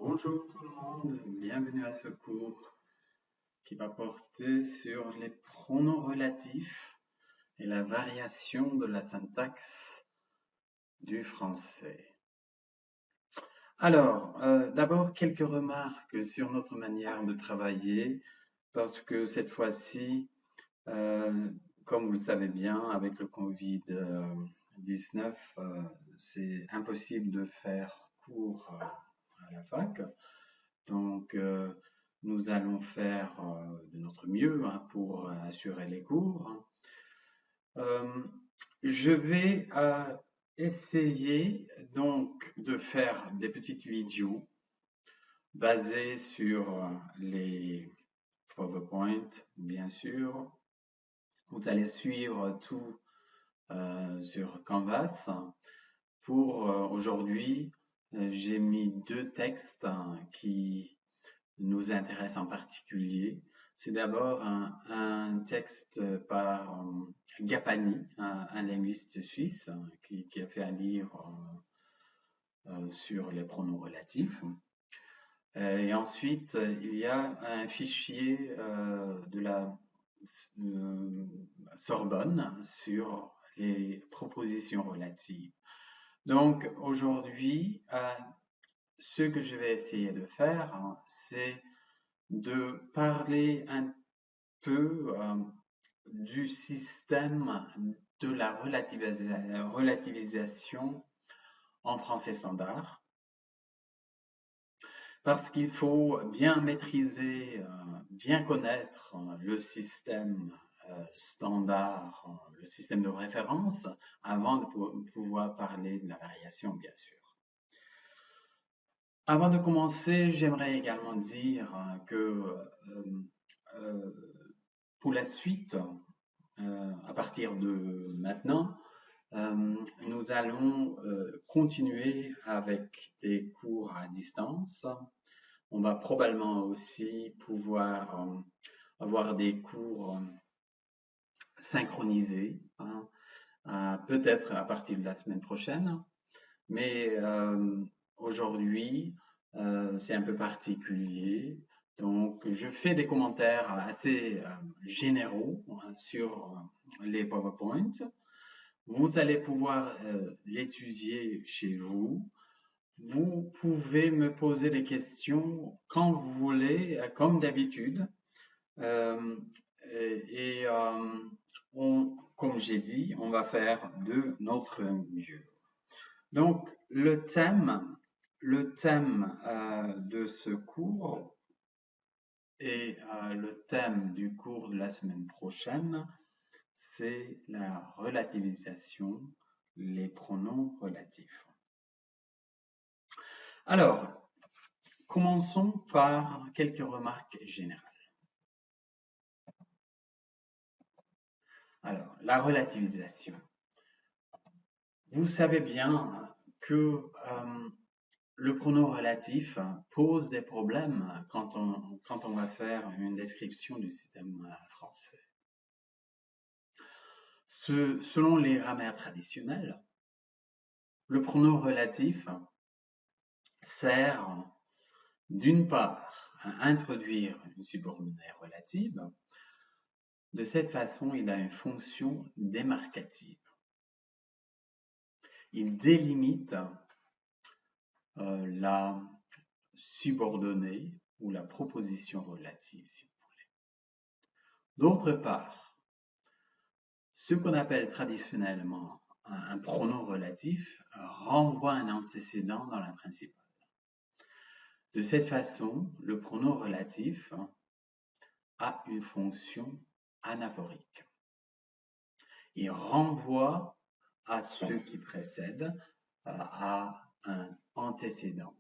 Bonjour tout le monde, bienvenue à ce cours qui va porter sur les pronoms relatifs et la variation de la syntaxe du français. Alors, d'abord quelques remarques sur notre manière de travailler, parce que cette fois-ci, comme vous le savez bien, avec le Covid-19, c'est impossible de faire cours à la fac. Donc, nous allons faire de notre mieux pour assurer les cours. Je vais essayer donc de faire des petites vidéos basées sur les PowerPoint, bien sûr. Vous allez suivre tout sur Canvas. Pour aujourd'hui, j'ai mis deux textes qui nous intéresse en particulier. C'est d'abord un texte par Gapani, un linguiste suisse qui a fait un livre sur les pronoms relatifs. Et ensuite, il y a un fichier de la Sorbonne sur les propositions relatives. Donc aujourd'hui, ce que je vais essayer de faire, c'est de parler un peu du système de la relativisation en français standard, parce qu'il faut bien maîtriser, bien connaître le système standard, le système de référence, avant de pouvoir parler de la variation, bien sûr. Avant de commencer, j'aimerais également dire que pour la suite, à partir de maintenant, nous allons continuer avec des cours à distance. On va probablement aussi pouvoir avoir des cours synchronisés, peut-être à partir de la semaine prochaine. Mais aujourd'hui, c'est un peu particulier. Donc, je fais des commentaires assez généraux sur les PowerPoint. Vous allez pouvoir l'étudier chez vous. Vous pouvez me poser des questions quand vous voulez, comme d'habitude. Et comme j'ai dit, on va faire de notre mieux. Donc, le thème de ce cours et le thème du cours de la semaine prochaine, c'est la relativisation, les pronoms relatifs. Alors, commençons par quelques remarques générales. Alors, la relativisation. Vous savez bien que le pronom relatif pose des problèmes quand on va faire une description du système français. Selon les grammaires traditionnelles, le pronom relatif sert d'une part à introduire une subordonnée relative. De cette façon, il a une fonction démarcative. Il délimite la subordonnée ou la proposition relative, si vous voulez. D'autre part, ce qu'on appelle traditionnellement un pronom relatif renvoie un antécédent dans la principale. De cette façon, le pronom relatif a une fonction anaphorique. Il renvoie à ce qui précède, à un antécédent.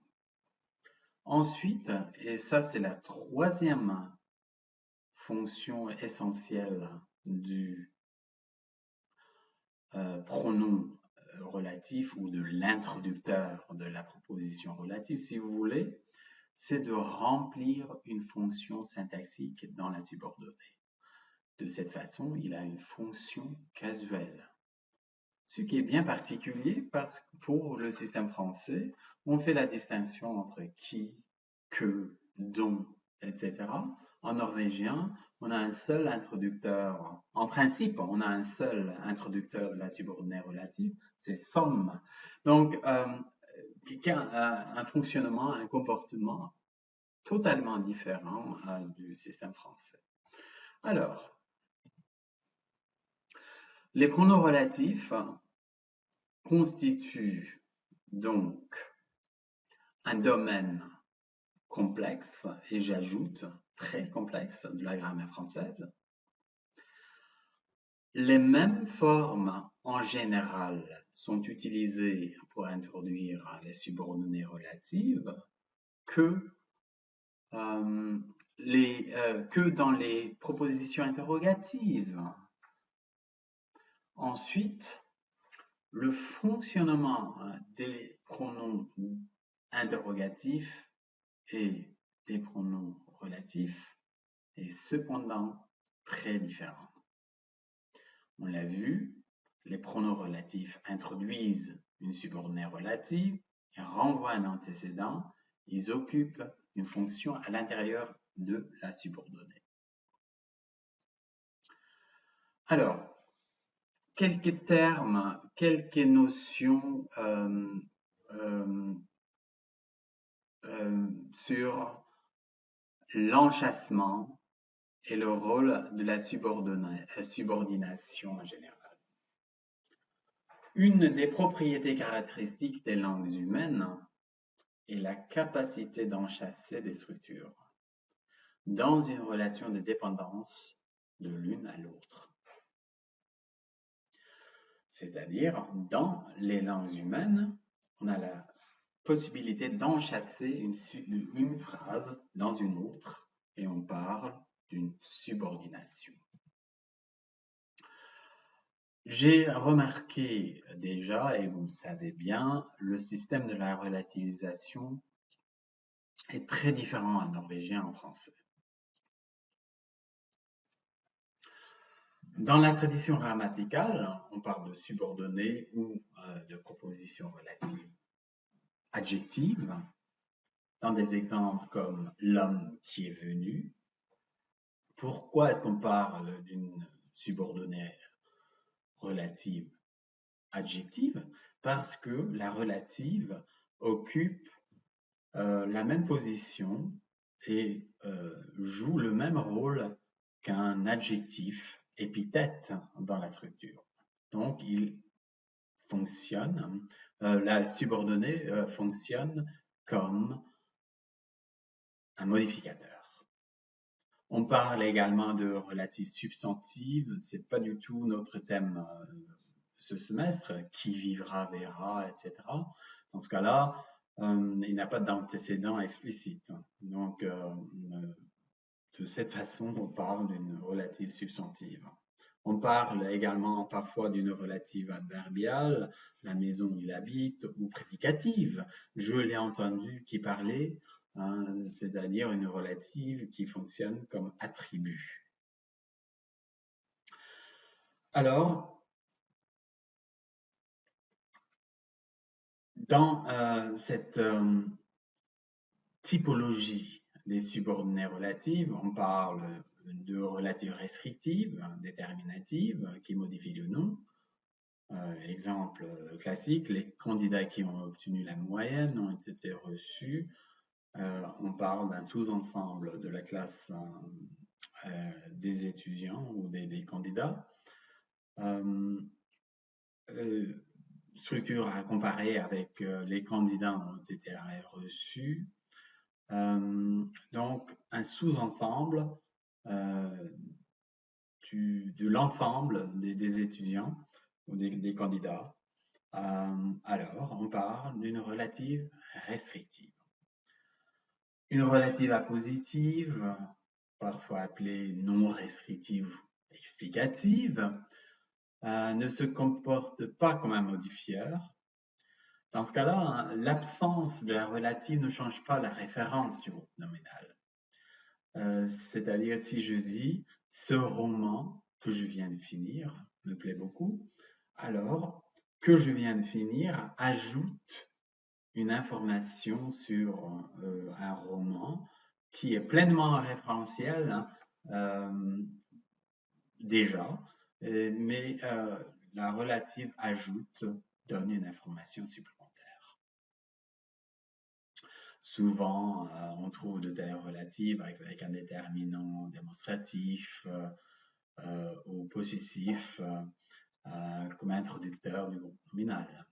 Ensuite, et ça c'est la troisième fonction essentielle du pronom relatif ou de l'introducteur de la proposition relative, si vous voulez, c'est de remplir une fonction syntaxique dans la subordonnée. De cette façon, il a une fonction casuelle. Ce qui est bien particulier parce que pour le système français, on fait la distinction entre qui que, dont, etc. En norvégien, on a un seul introducteur. En principe, on a un seul introducteur de la subordonnée relative, c'est som. Donc, quelqu'un a un fonctionnement, un comportement totalement différent du système français. Alors, les pronoms relatifs constituent donc un domaine complexe, et j'ajoute très complexe, de la grammaire française. Les mêmes formes en général sont utilisées pour introduire les subordonnées relatives que, que dans les propositions interrogatives. Ensuite, le fonctionnement des pronoms interrogatifs et des pronoms relatifs est cependant très différent. On l'a vu, les pronoms relatifs introduisent une subordonnée relative et renvoient un antécédent. Ils occupent une fonction à l'intérieur de la subordonnée. Alors, quelques termes, quelques notions sur l'enchâssement et le rôle de la subordination en général. Une des propriétés caractéristiques des langues humaines est la capacité d'enchâsser des structures dans une relation de dépendance de l'une à l'autre. C'est-à-dire, dans les langues humaines, on a la possibilité d'enchâsser une phrase dans une autre et on parle d'une subordination. J'ai remarqué déjà, et vous le savez bien, le système de la relativisation est très différent en norvégien et en français. Dans la tradition grammaticale, on parle de subordonnées ou de propositions relatives adjectives, dans des exemples comme l'homme qui est venu. Pourquoi est-ce qu'on parle d'une subordonnée relative adjective? Parce que la relative occupe la même position et joue le même rôle qu'un adjectif épithète dans la structure. Donc, il fonctionne, la subordonnée fonctionne comme un modificateur. On parle également de relative substantive, c'est pas du tout notre thème ce semestre, qui vivra, verra, etc. Dans ce cas-là, il n'y a pas d'antécédent explicite. Donc, de cette façon, on parle d'une relative substantive. On parle également parfois d'une relative adverbiale, la maison où il habite, ou prédicative. Je l'ai entendu qui parlait, c'est-à-dire une relative qui fonctionne comme attribut. Alors, dans cette typologie des subordonnées relatives, on parle de relatives restrictives, déterminatives, qui modifient le nom. Exemple classique, les candidats qui ont obtenu la moyenne ont été reçus. On parle d'un sous-ensemble de la classe des étudiants ou des candidats. Structure à comparer avec les candidats ont été reçus. Donc, un sous-ensemble de l'ensemble des étudiants ou des candidats. Alors, on parle d'une relative restrictive. Une relative appositive, parfois appelée non restrictive explicative, ne se comporte pas comme un modifieur. Dans ce cas-là, l'absence de la relative ne change pas la référence du groupe nominal. C'est-à-dire, si je dis « ce roman que je viens de finir me plaît beaucoup », alors « que je viens de finir » ajoute une information sur un roman qui est pleinement référentiel, hein, déjà, mais la relative ajoute, donne une information supplémentaire. Souvent, on trouve de telles relatives avec un déterminant démonstratif ou possessif comme introducteur du groupe nominal.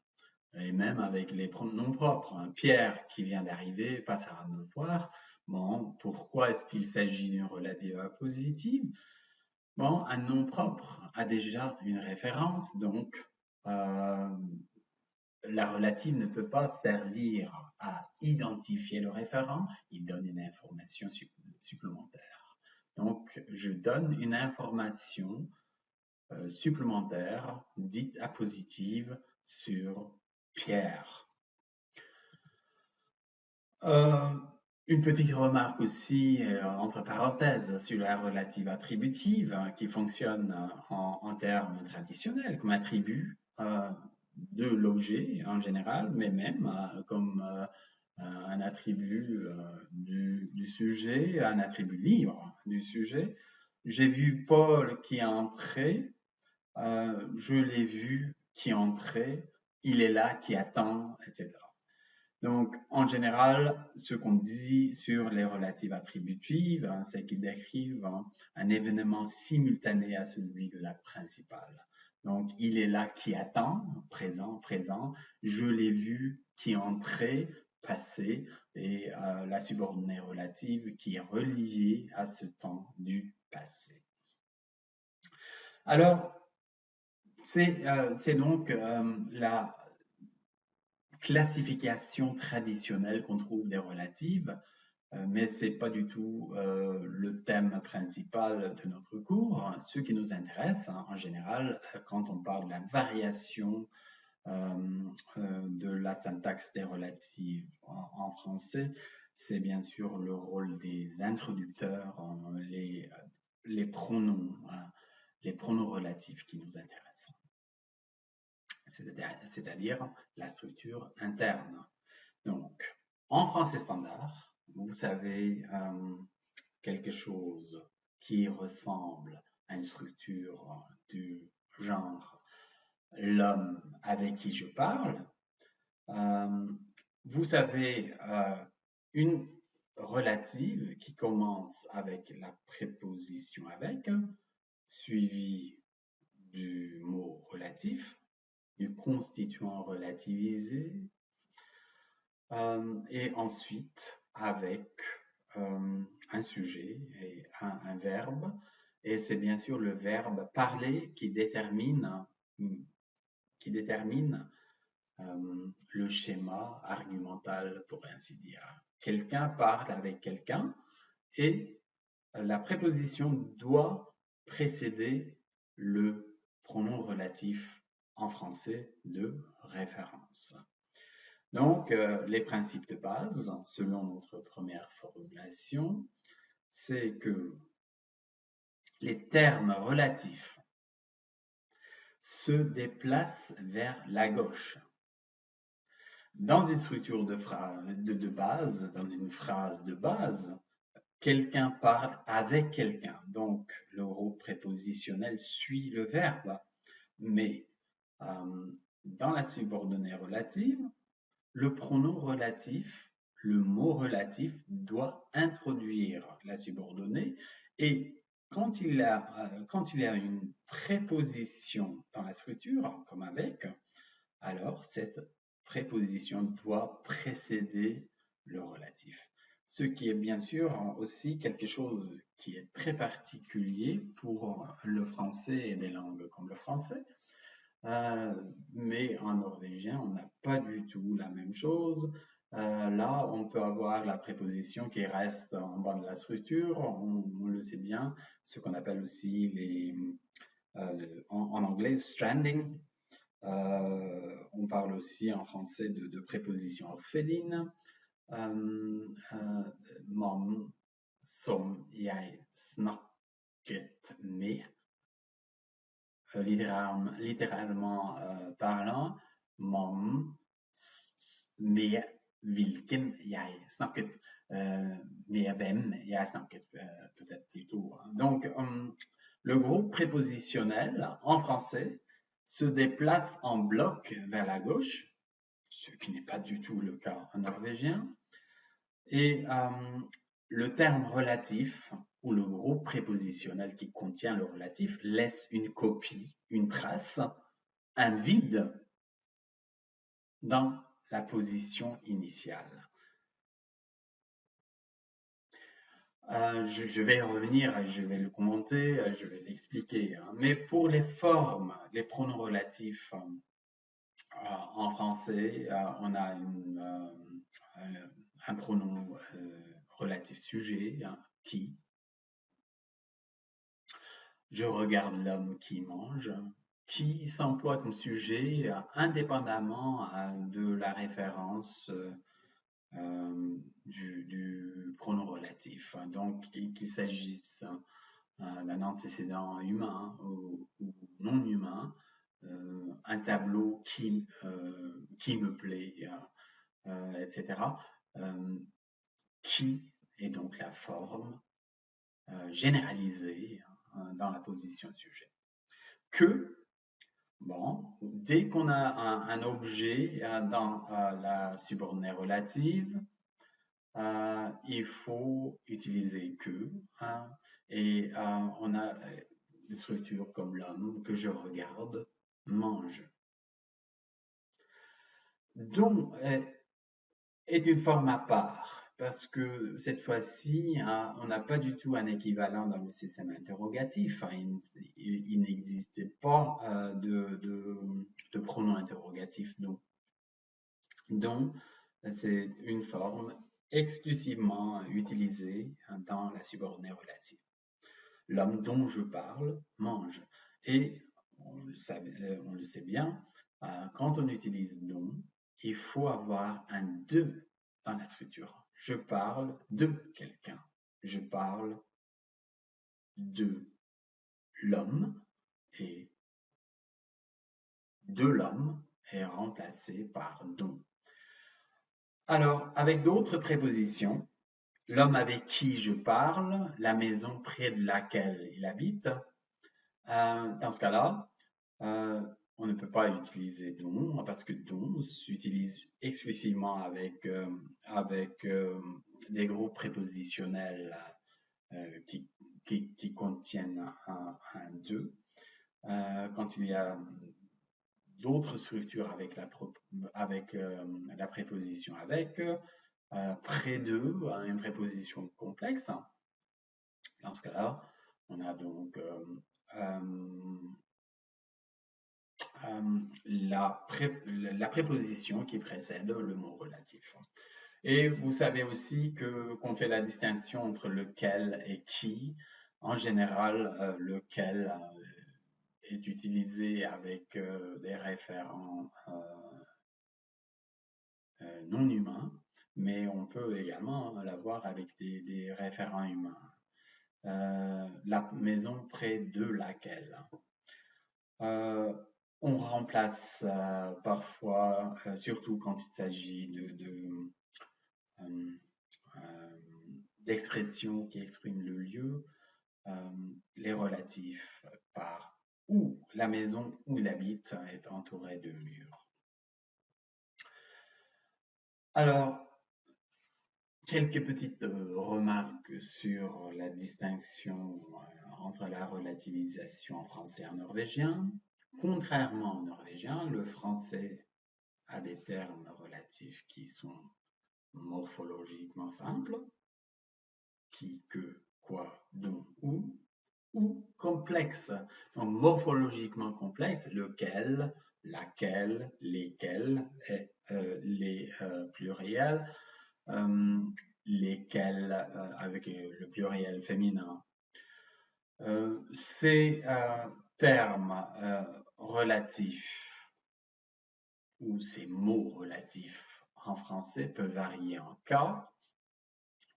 Et même avec les pronoms propres. Hein. Pierre, qui vient d'arriver, passera me voir. Bon, pourquoi est-ce qu'il s'agit d'une relative positive? Bon, un nom propre a déjà une référence, donc la relative ne peut pas servir à identifier le référent, il donne une information supplémentaire. Donc, je donne une information supplémentaire, dite appositive, sur Pierre. Une petite remarque aussi, entre parenthèses, sur la relative attributive, hein, qui fonctionne en termes traditionnels comme attribut de l'objet en général, mais même comme un attribut du sujet, un attribut libre du sujet. J'ai vu Paul qui est entré, je l'ai vu qui est entré, il est là qui attend, etc. Donc, en général, ce qu'on dit sur les relatives attributives, hein, c'est qu'ils décrivent un événement simultané à celui de la principale. Donc, il est là qui attend, présent, présent. Je l'ai vu qui est entré, passé, et la subordonnée relative qui est reliée à ce temps du passé. Alors, c'est donc la classification traditionnelle qu'on trouve des relatives, mais ce n'est pas du tout le thème principal de notre cours. Ce qui nous intéresse, hein, en général, quand on parle de la variation de la syntaxe des relatives en français, c'est bien sûr le rôle des introducteurs, les pronoms, hein, les pronoms relatifs qui nous intéressent. C'est-à-dire la structure interne. Donc, en français standard, vous savez quelque chose qui ressemble à une structure du genre l'homme avec qui je parle. Vous savez une relative qui commence avec la préposition avec, suivie du mot relatif, du constituant relativisé, et ensuite avec un sujet et un verbe. Et c'est bien sûr le verbe parler qui détermine le schéma argumental, pour ainsi dire. Quelqu'un parle avec quelqu'un et la préposition doit précéder le pronom relatif en français de référence. Donc, les principes de base, selon notre première formulation, c'est que les termes relatifs se déplacent vers la gauche. Dans une structure de base, dans une phrase de base, quelqu'un parle avec quelqu'un. Donc, le rôle prépositionnel suit le verbe. Mais dans la subordonnée relative, le pronom relatif, le mot relatif doit introduire la subordonnée et quand il y a une préposition dans la structure, comme avec, alors cette préposition doit précéder le relatif. Ce qui est bien sûr aussi quelque chose qui est très particulier pour le français et des langues comme le français. Mais en norvégien, on n'a pas du tout la même chose. Là, on peut avoir la préposition qui reste en bas de la structure, on le sait bien, ce qu'on appelle aussi en anglais stranding. On parle aussi en français de préposition orpheline. Man som jeg snakket med. Littéralement parlant, mannen med hvilken jeg snakket med hvem jeg snakket peut-être plutôt. Donc, le groupe prépositionnel en français se déplace en bloc vers la gauche, ce qui n'est pas du tout le cas en norvégien. Et le terme relatif ou le groupe prépositionnel qui contient le relatif laisse une copie, une trace, un vide dans la position initiale. Je vais revenir, je vais le commenter, je vais l'expliquer. Mais pour les formes, les pronoms relatifs en français, on a un pronom relatif sujet, qui. Je regarde l'homme qui mange, qui s'emploie comme sujet indépendamment de la référence du pronom relatif. Donc, qu'il s'agisse d'un antécédent humain ou non humain, un tableau qui me plaît, etc. Qui est donc la forme généralisée dans la position sujet. Que, bon, dès qu'on a un objet dans la subordonnée relative, il faut utiliser que, et on a une structure comme l'homme que je regarde mange. Donc, est une forme à part, parce que cette fois-ci, on n'a pas du tout un équivalent dans le système interrogatif. Il n'existait pas de pronom interrogatif non. Donc, c'est une forme exclusivement utilisée dans la subordonnée relative. L'homme dont je parle mange. Et on le sait bien, quand on utilise dont, il faut avoir un de dans la structure. Je parle de quelqu'un. Je parle de l'homme et de l'homme est remplacé par dont. Alors, avec d'autres prépositions, l'homme avec qui je parle, la maison près de laquelle il habite, dans ce cas-là, on ne peut pas utiliser dont parce que dont s'utilise exclusivement avec des groupes prépositionnels qui contiennent un de. Quand il y a d'autres structures avec la préposition avec, près de, une préposition complexe. Dans ce cas-là, on a donc la préposition qui précède le mot relatif. Et vous savez aussi qu'on fait la distinction entre lequel et qui. En général, lequel est utilisé avec des référents non humains, mais on peut également l'avoir avec des référents humains. La maison près de laquelle. On remplace parfois, surtout quand il s'agit d'expressions qui expriment le lieu, les relatifs par où la maison où il habite est entourée de murs. Alors, quelques petites remarques sur la distinction entre la relativisation en français et en norvégien. Contrairement au norvégien, le français a des termes relatifs qui sont morphologiquement simples, qui, que, quoi, dont, ou complexes. Donc morphologiquement complexes, lequel, laquelle, lesquels, les pluriels, lesquels avec le pluriel féminin. Ces termes relatifs ou ces mots relatifs en français peuvent varier en cas.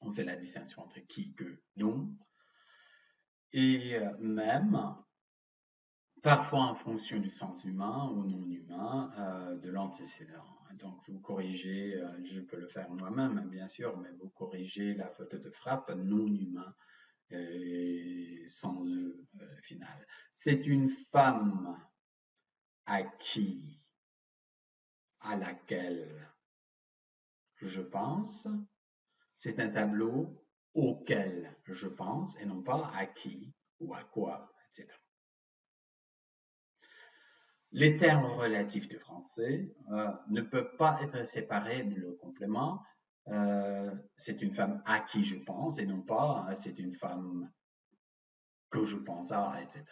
On fait la distinction entre qui, que, dont. Et même parfois en fonction du sens humain ou non humain de l'antécédent. Donc vous corrigez, je peux le faire moi-même bien sûr, mais vous corrigez la faute de frappe non humain sans E final. C'est une femme à laquelle je pense. C'est un tableau auquel je pense et non pas à qui ou à quoi, etc. Les termes relatifs du français ne peuvent pas être séparés de le complément. C'est une femme à qui je pense et non pas c'est une femme que je pense à, etc.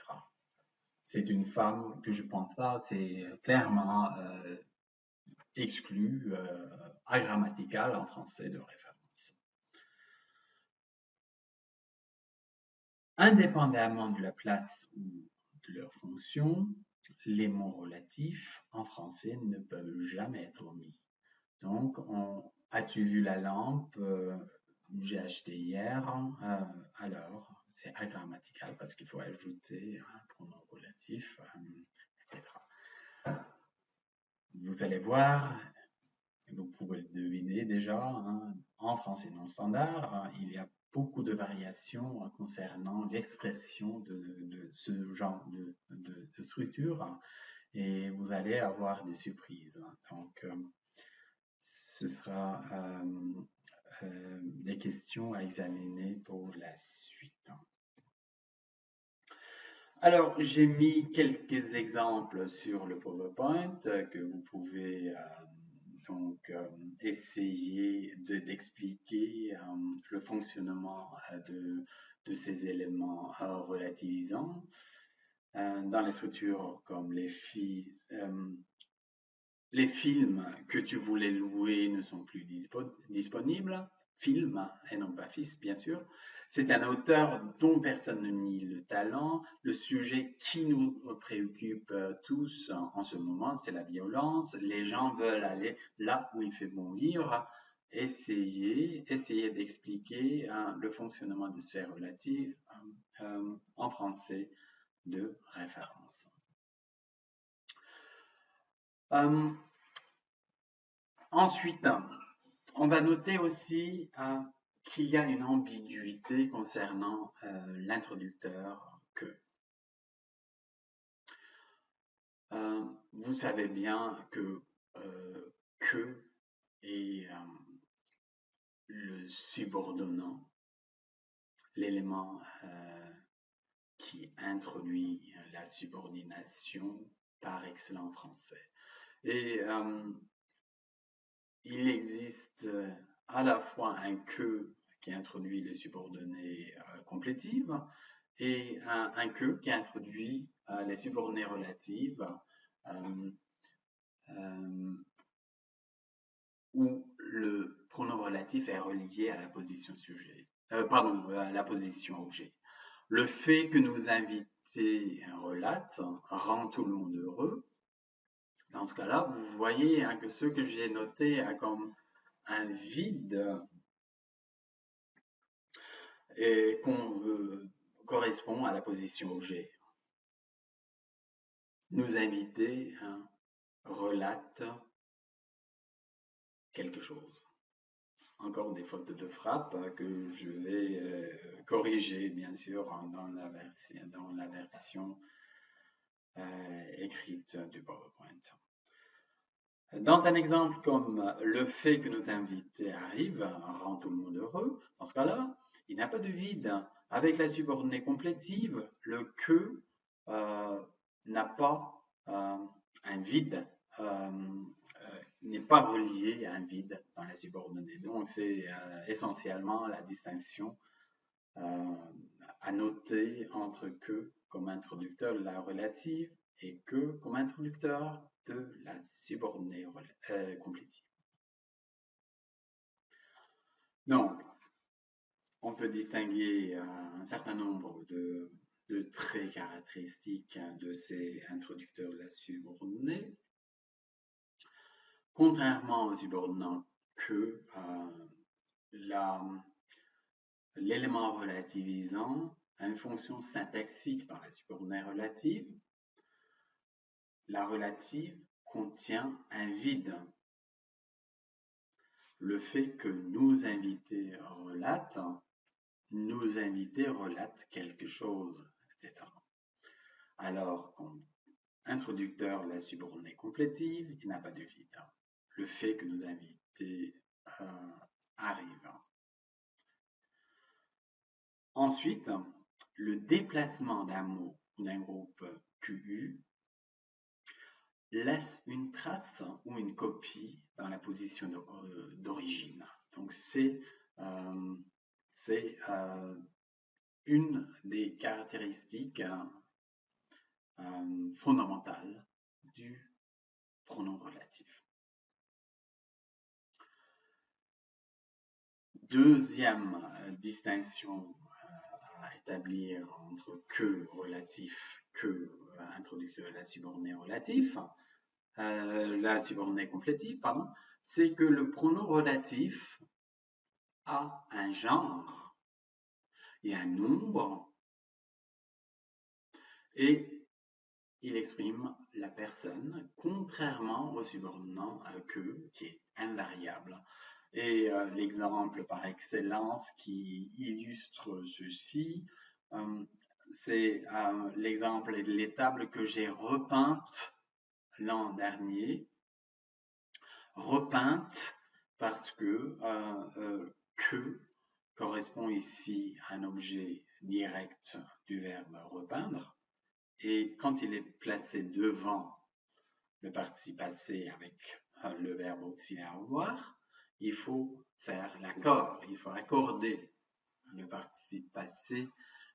C'est une femme que je pense à, c'est clairement exclu, agrammatical en français de référence. Indépendamment de la place ou de leur fonction, les mots relatifs en français ne peuvent jamais être omis. Donc, as-tu vu la lampe? J'ai acheté hier. Alors, c'est agrammatical parce qu'il faut ajouter un pronom relatif, etc. Vous allez voir, vous pouvez le deviner déjà, hein, en français non standard, hein, il y a beaucoup de variations concernant l'expression de ce genre de structure et vous allez avoir des surprises. Donc, ce sera des questions à examiner pour la suite. Alors, j'ai mis quelques exemples sur le PowerPoint que vous pouvez donc essayer d'expliquer le fonctionnement de ces éléments relativisants dans les structures comme les films que tu voulais louer ne sont plus disponibles. Film et non pas fils, bien sûr. C'est un auteur dont personne ne nie le talent. Le sujet qui nous préoccupe tous en ce moment, c'est la violence. Les gens veulent aller là où il fait bon vivre. Essayez d'expliquer le fonctionnement de ces relatifs en français de référence. Ensuite, on va noter aussi qu'il y a une ambiguïté concernant l'introducteur que. Vous savez bien que est le subordonnant, l'élément qui introduit la subordination par excellent français. Et il existe à la fois un que qui introduit les subordonnées complétives et un que qui introduit les subordonnées relatives où le pronom relatif est relié à la position sujet, à la position objet. Le fait que nous inviter un relate rend tout le monde heureux. Dans ce cas-là, vous voyez que ce que j'ai noté comme un vide et correspond à la position objet. Nous inviter relate quelque chose. Encore des fautes de frappe que je vais corriger, bien sûr, dans la version écrite du PowerPoint. Dans un exemple comme le fait que nos invités arrivent rend tout le monde heureux, dans ce cas-là, il n'y a pas de vide. Avec la subordonnée complétive, le que n'a pas un vide, n'est pas relié à un vide dans la subordonnée. Donc, c'est essentiellement la distinction à noter entre que comme introducteur de la relative et que comme introducteur de la subordonnée complétive. Donc, on peut distinguer un certain nombre de traits caractéristiques de ces introducteurs de la subordonnée. Contrairement au subordonnant que, l'élément relativisant a une fonction syntaxique dans la subordonnée relative. la relative contient un vide. Le fait que nous invités relate quelque chose, etc. Alors, comme introducteur, la subordonnée complétive, il n'a pas de vide. Le fait que nos invités arrivent. Ensuite, le déplacement d'un mot ou d'un groupe QU laisse une trace ou une copie dans la position d'origine. Donc c'est une des caractéristiques fondamentales du pronom relatif. Deuxième distinction à établir entre que relatif, que introducteur de la subordonnée relatif, la subordonnée complétive, pardon, c'est que le pronom relatif a un genre et un nombre et il exprime la personne, contrairement au subordonnant que, qui est invariable. Et l'exemple par excellence qui illustre ceci, c'est l'exemple de l'étable que j'ai repeinte l'an dernier. Repeinte parce que correspond ici à un objet direct du verbe repeindre. Et quand il est placé devant le participe passé avec le verbe auxiliaire avoir, il faut faire l'accord, il faut accorder le participe passé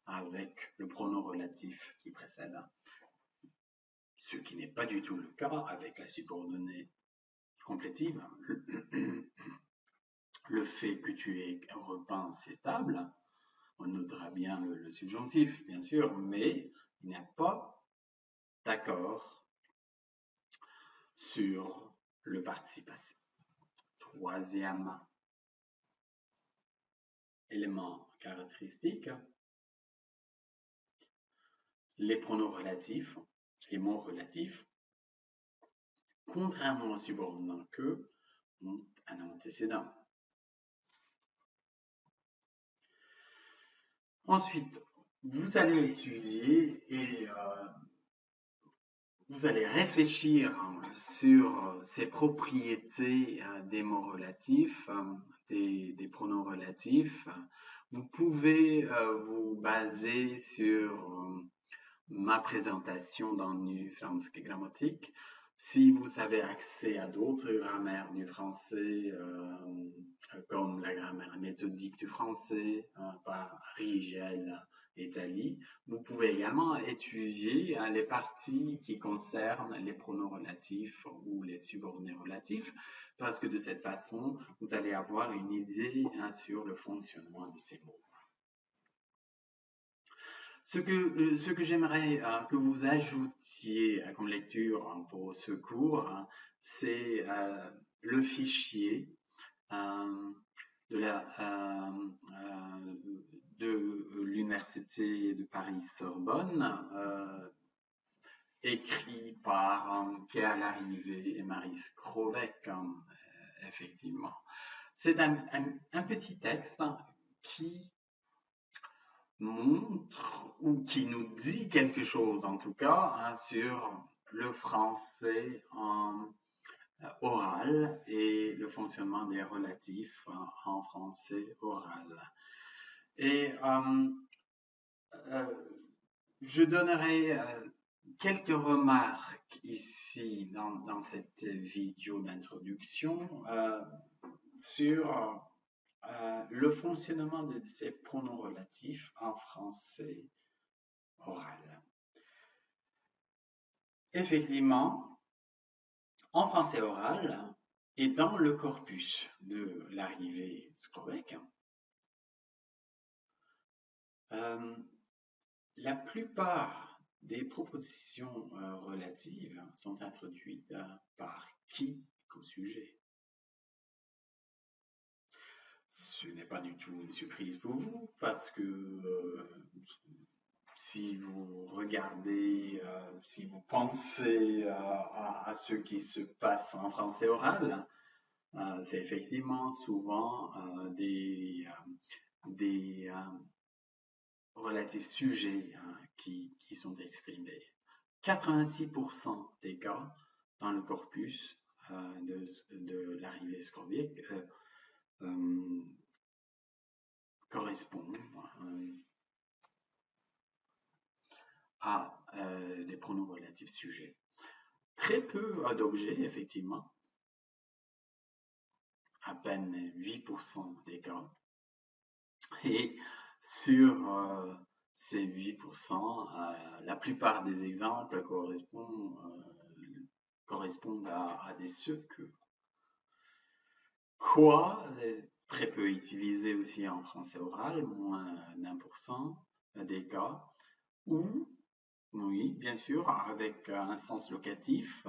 avec le pronom relatif qui précède. Ce qui n'est pas du tout le cas avec la subordonnée complétive. Le fait que tu aies repeint ces tables, on notera bien le subjonctif, bien sûr, mais il n'y a pas d'accord sur le participe passé. Troisième élément caractéristique, les pronoms relatifs, les mots relatifs, contrairement aux subordonnants que, ont un antécédent. Ensuite, vous allez étudier et vous allez réfléchir sur ces propriétés des mots relatifs, des pronoms relatifs. Vous pouvez vous baser sur ma présentation dans Nu Franske Grammatik. Si vous avez accès à d'autres grammaires du français, comme la grammaire méthodique du français par Rigel et Thalie, vous pouvez également étudier les parties qui concernent les pronoms relatifs ou les subordonnés relatifs, parce que de cette façon, vous allez avoir une idée sur le fonctionnement de ces mots. Ce que j'aimerais que vous ajoutiez comme lecture pour ce cours, c'est le fichier de l'Université de Paris-Sorbonne, écrit par Pierre Larrivé et Marie Skrovec, effectivement. C'est un petit texte qui montre ou qui nous dit quelque chose en tout cas sur le français oral et le fonctionnement des relatifs en français oral. Et je donnerai quelques remarques ici dans cette vidéo d'introduction sur le fonctionnement de ces pronoms relatifs en français oral. Effectivement, en français oral et dans le corpus de Larrivé Skrovec, la plupart des propositions relatives sont introduites par qui comme sujet. Ce n'est pas du tout une surprise pour vous parce que si vous regardez, si vous pensez à ce qui se passe en français oral, c'est effectivement souvent des relatifs sujets qui sont exprimés. 86% des cas dans le corpus de l'arrivée scorbique correspondent à des pronoms relatifs sujets. Très peu d'objets, effectivement, à peine 8% des cas. Et sur ces 8%, la plupart des exemples correspondent à des ce que. Quoi est très peu utilisé aussi en français oral, moins d'1% des cas. Ou, oui, bien sûr, avec un sens locatif,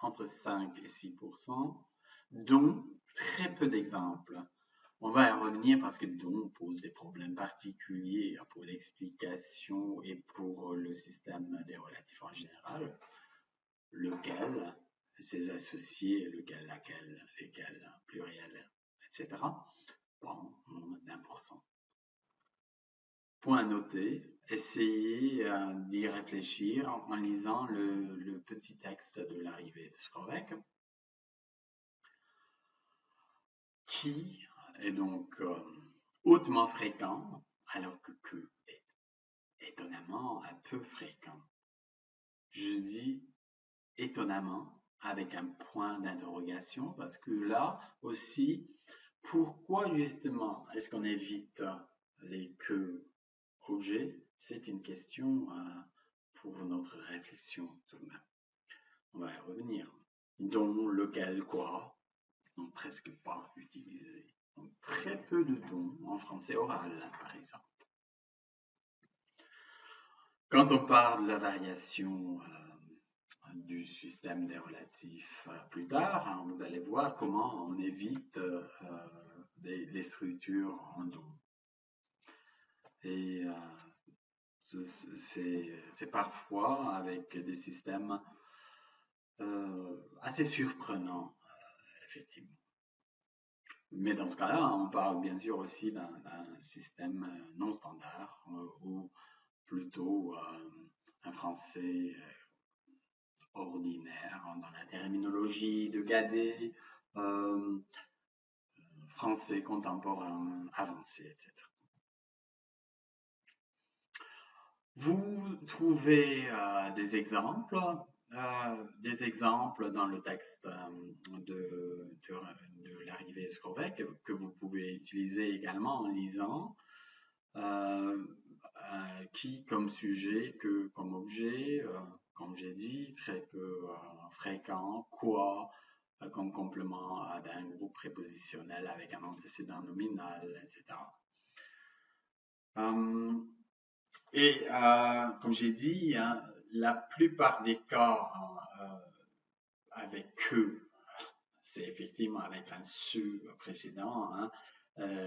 entre 5 et 6%, dont très peu d'exemples. On va y revenir parce que dont pose des problèmes particuliers pour l'explication et pour le système des relatifs en général. Lequel, ses associés, lequel, laquelle, lesquels, pluriel, etc. Bon, moins d'1%. Point noté, essayez d'y réfléchir en lisant le petit texte de l'arrivée de Skrovec, qui est donc hautement fréquent, alors que est étonnamment un peu fréquent. Je dis étonnamment avec un point d'interrogation, parce que là aussi, pourquoi justement est-ce qu'on évite les que objets? C'est une question pour notre réflexion tout de même. On va y revenir. Dont, lequel, quoi, n'ont presque pas utilisé. Donc, très peu de dons en français oral, par exemple. Quand on parle de la variation du système des relatifs plus tard, vous allez voir comment on évite les structures en dons. Et c'est parfois avec des systèmes assez surprenants, effectivement. Mais dans ce cas-là, on parle bien sûr aussi d'un système non standard, ou plutôt un français ordinaire, dans la terminologie de Gadet, français contemporain, avancé, etc. Vous trouvez des exemples dans le texte de l'arrivée Skrovec que vous pouvez utiliser également en lisant, qui comme sujet que comme objet, comme j'ai dit, très peu fréquent, quoi, comme complément d'un groupe prépositionnel avec un antécédent nominal, etc. Et comme j'ai dit, la plupart des cas avec que, c'est effectivement avec un ce précédent,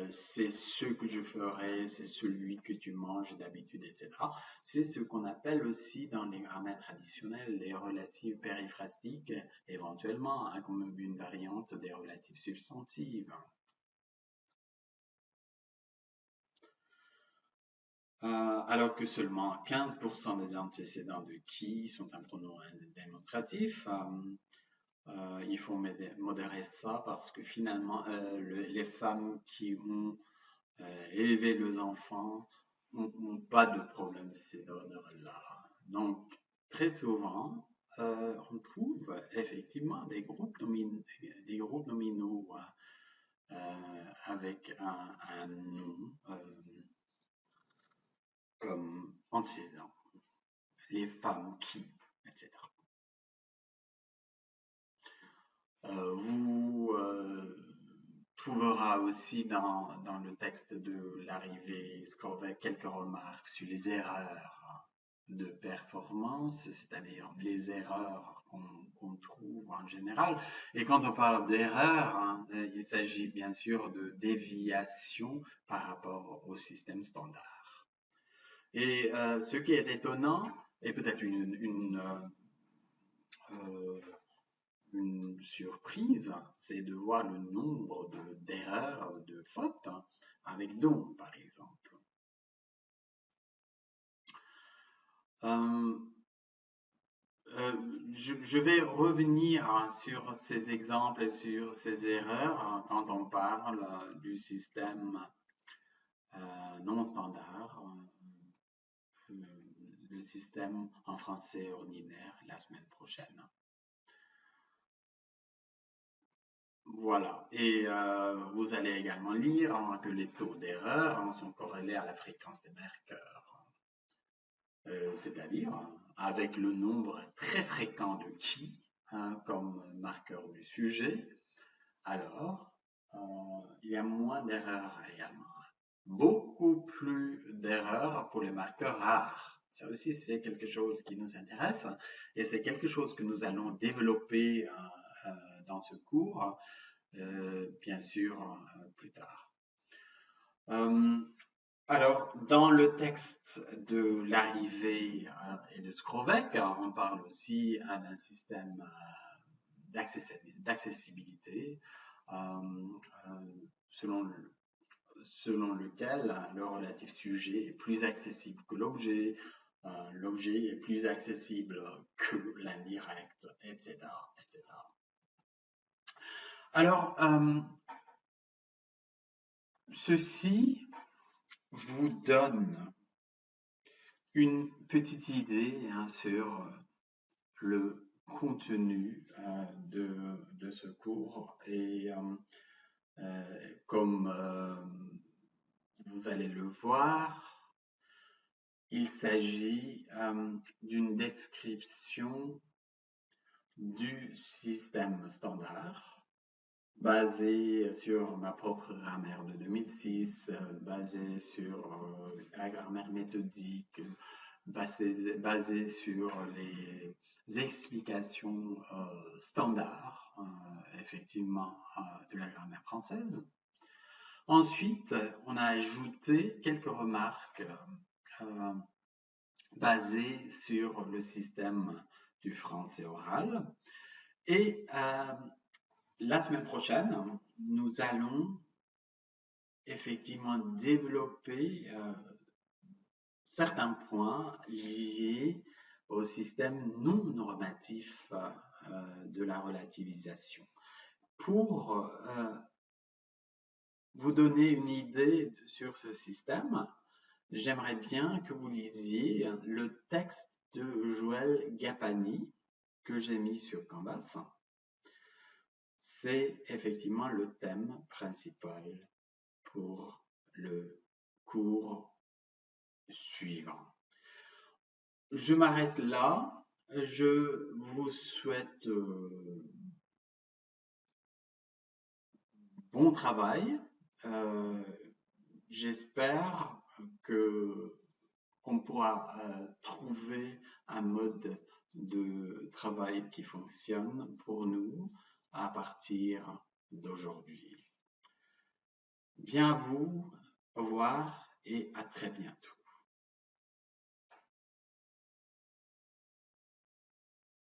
c'est ce que je ferai, c'est celui que tu manges d'habitude, etc. C'est ce qu'on appelle aussi dans les grammaires traditionnels les relatifs périphrastiques, éventuellement comme une variante des relatifs substantives. Alors que seulement 15% des antécédents de qui sont un pronom démonstratif. Il faut modérer ça parce que finalement, les femmes qui ont élevé leurs enfants n'ont pas de problème de ces ordres-là. Donc, très souvent, on trouve effectivement des groupes nominaux avec un nom comme antécédent, les femmes qui, etc. Vous trouverez aussi dans le texte de l'arrivée Skrovec quelques remarques sur les erreurs de performance, c'est-à-dire les erreurs qu'on trouve en général. Et quand on parle d'erreurs, il s'agit bien sûr de déviation par rapport au système standard. Et ce qui est étonnant, et peut-être une surprise, c'est de voir le nombre d'erreurs, de fautes, avec don, par exemple. Je vais revenir sur ces exemples et sur ces erreurs quand on parle du système non standard, le système en français ordinaire la semaine prochaine. Voilà. Et vous allez également lire que les taux d'erreur sont corrélés à la fréquence des marqueurs, c'est-à-dire avec le nombre très fréquent de qui comme marqueur du sujet, alors il y a moins d'erreurs également. Beaucoup plus d'erreurs pour les marqueurs rares. Ça aussi, c'est quelque chose qui nous intéresse et c'est quelque chose que nous allons développer dans ce cours, bien sûr, plus tard. Alors, dans le texte de l'arrivée et de Skrovec, on parle aussi d'un système d'accessibilité selon lequel le relatif sujet est plus accessible que l'objet, l'objet est plus accessible que l'indirect, etc., etc. Alors, ceci vous donne une petite idée sur le contenu de ce cours et comme vous allez le voir, il s'agit d'une description du système standard basé sur ma propre grammaire de 2006, basé sur la grammaire méthodique, basé sur les explications standards, effectivement, de la grammaire française. Ensuite, on a ajouté quelques remarques basées sur le système du français oral. Et la semaine prochaine, nous allons effectivement développer certains points liés au système non normatif de la relativisation. Pour vous donner une idée sur ce système, j'aimerais bien que vous lisiez le texte de Joël Gapani que j'ai mis sur Canvas. C'est effectivement le thème principal pour le cours suivant. Je m'arrête là. Je vous souhaite bon travail. J'espère qu'on pourra trouver un mode de travail qui fonctionne pour nous à partir d'aujourd'hui. Bien à vous, au revoir et à très bientôt.